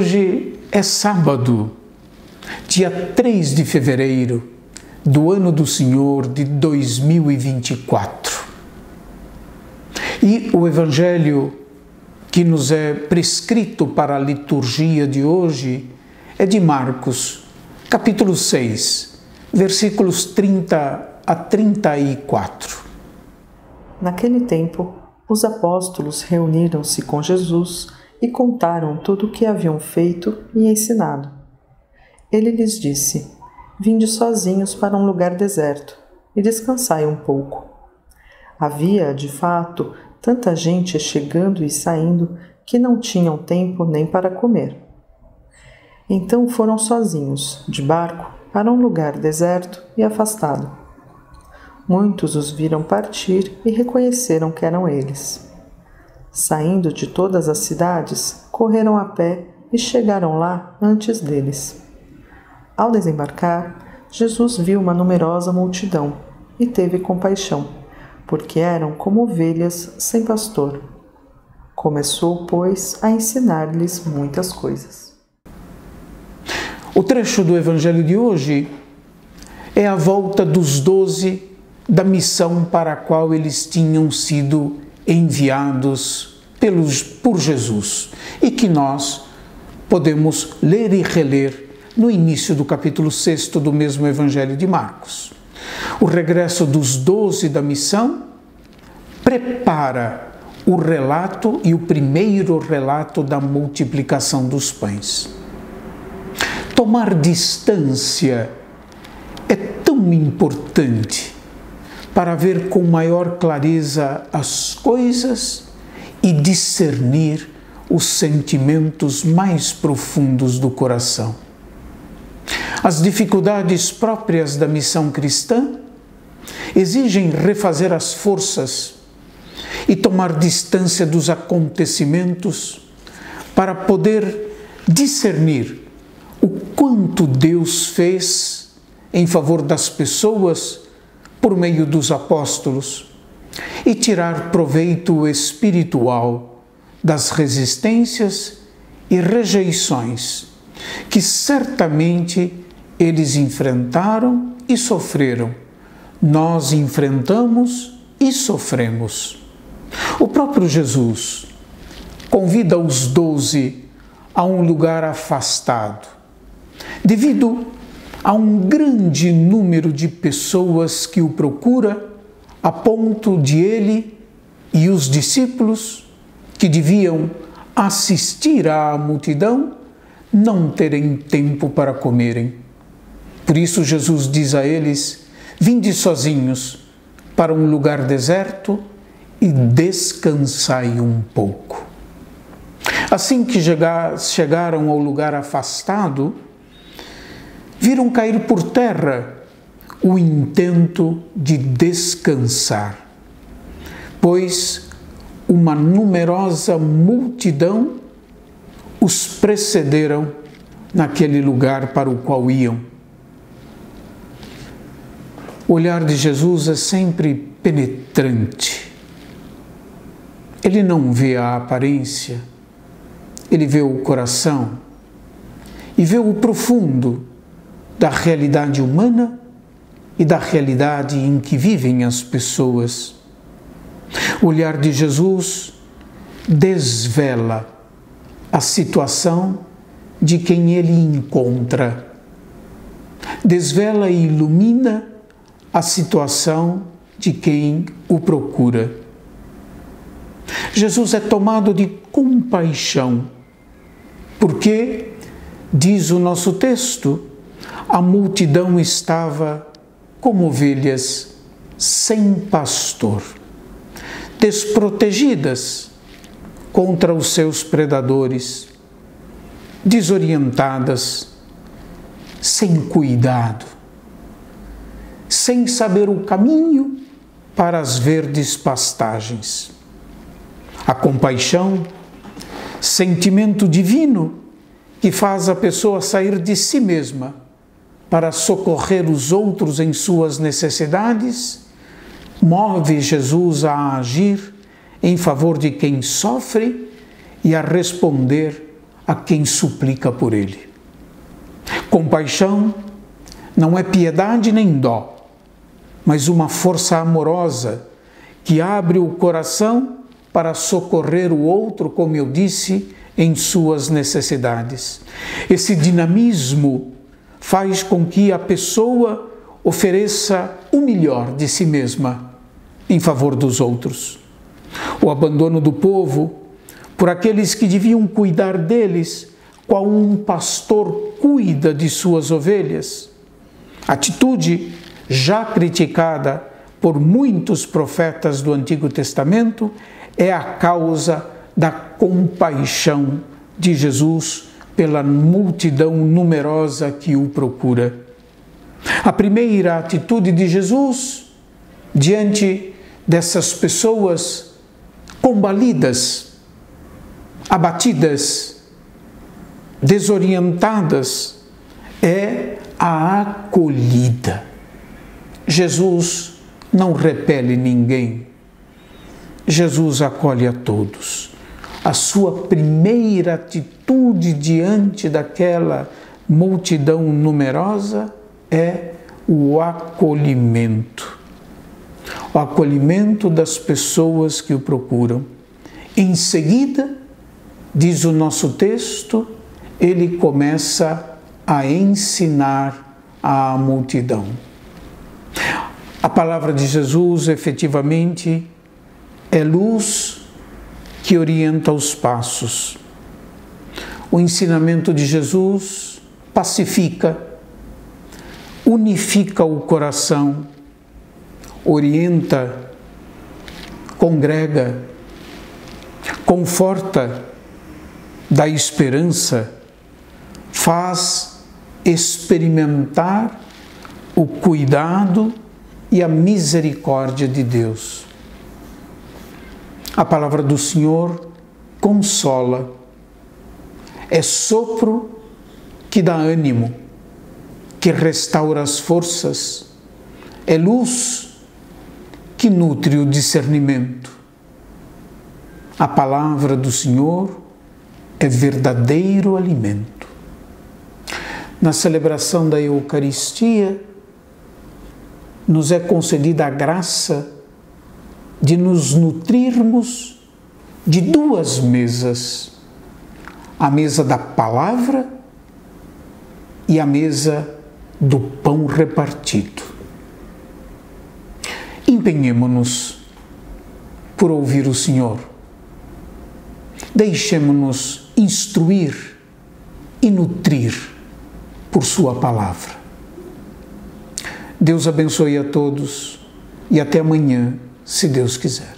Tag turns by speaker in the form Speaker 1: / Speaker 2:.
Speaker 1: Hoje é sábado, dia 3 de fevereiro do ano do Senhor de 2024. E o Evangelho que nos é prescrito para a liturgia de hoje é de Marcos, capítulo 6, versículos 30 a 34.
Speaker 2: Naquele tempo, os apóstolos reuniram-se com Jesus e contaram tudo o que haviam feito e ensinado. Ele lhes disse: Vinde sozinhos para um lugar deserto e descansai um pouco. Havia, de fato, tanta gente chegando e saindo que não tinham tempo nem para comer. Então foram sozinhos, de barco, para um lugar deserto e afastado. Muitos os viram partir e reconheceram que eram eles. Saindo de todas as cidades, correram a pé e chegaram lá antes deles. Ao desembarcar, Jesus viu uma numerosa multidão e teve compaixão, porque eram como ovelhas sem pastor. Começou, pois, a ensinar-lhes muitas coisas.
Speaker 1: O trecho do Evangelho de hoje é a volta dos 12 da missão para a qual eles tinham sido enviados por Jesus e que nós podemos ler e reler no início do capítulo 6 do mesmo Evangelho de Marcos. O regresso dos 12 da missão prepara o relato e o primeiro relato da multiplicação dos pães. Tomar distância é tão importante para ver com maior clareza as coisas e discernir os sentimentos mais profundos do coração. As dificuldades próprias da missão cristã exigem refazer as forças e tomar distância dos acontecimentos para poder discernir o quanto Deus fez em favor das pessoas por meio dos apóstolos e tirar proveito espiritual das resistências e rejeições que certamente eles enfrentaram e sofreram. Nós enfrentamos e sofremos. O próprio Jesus convida os 12 a um lugar afastado, devido a um grande número de pessoas que o procura, a ponto de ele e os discípulos, que deviam assistir à multidão, não terem tempo para comerem. Por isso Jesus diz a eles: Vinde sozinhos para um lugar deserto e descansai um pouco. Assim que chegaram ao lugar afastado, viram cair por terra o intento de descansar, pois uma numerosa multidão os precederam naquele lugar para o qual iam. O olhar de Jesus é sempre penetrante. Ele não vê a aparência, ele vê o coração e vê o profundo da realidade humana e da realidade em que vivem as pessoas. O olhar de Jesus desvela a situação de quem ele encontra, desvela e ilumina a situação de quem o procura. Jesus é tomado de compaixão, porque, diz o nosso texto, a multidão estava como ovelhas sem pastor, desprotegidas contra os seus predadores, desorientadas, sem cuidado, sem saber o caminho para as verdes pastagens. A compaixão, sentimento divino que faz a pessoa sair de si mesma para socorrer os outros em suas necessidades, move Jesus a agir em favor de quem sofre e a responder a quem suplica por ele. Compaixão não é piedade nem dó, mas uma força amorosa que abre o coração para socorrer o outro, como eu disse, em suas necessidades. Esse dinamismo faz com que a pessoa ofereça o melhor de si mesma em favor dos outros. O abandono do povo por aqueles que deviam cuidar deles, qual um pastor cuida de suas ovelhas. Atitude já criticada por muitos profetas do Antigo Testamento, é a causa da compaixão de Jesus pela multidão numerosa que o procura. A primeira atitude de Jesus diante dessas pessoas combalidas, abatidas, desorientadas, é a acolhida. Jesus não repele ninguém. Jesus acolhe a todos. A sua primeira atitude diante daquela multidão numerosa é o acolhimento. O acolhimento das pessoas que o procuram. Em seguida, diz o nosso texto, ele começa a ensinar à multidão. A palavra de Jesus, efetivamente, é luz que orienta os passos. O ensinamento de Jesus pacifica, unifica o coração, orienta, congrega, conforta, dá esperança, faz experimentar o cuidado e a misericórdia de Deus. A palavra do Senhor consola, é sopro que dá ânimo, que restaura as forças, é luz que nutre o discernimento. A palavra do Senhor é verdadeiro alimento. Na celebração da Eucaristia, nos é concedida a graça de nos nutrirmos de duas mesas, a mesa da palavra e a mesa do pão repartido. Empenhemo-nos por ouvir o Senhor. Deixemo-nos instruir e nutrir por sua palavra. Deus abençoe a todos e até amanhã, se Deus quiser.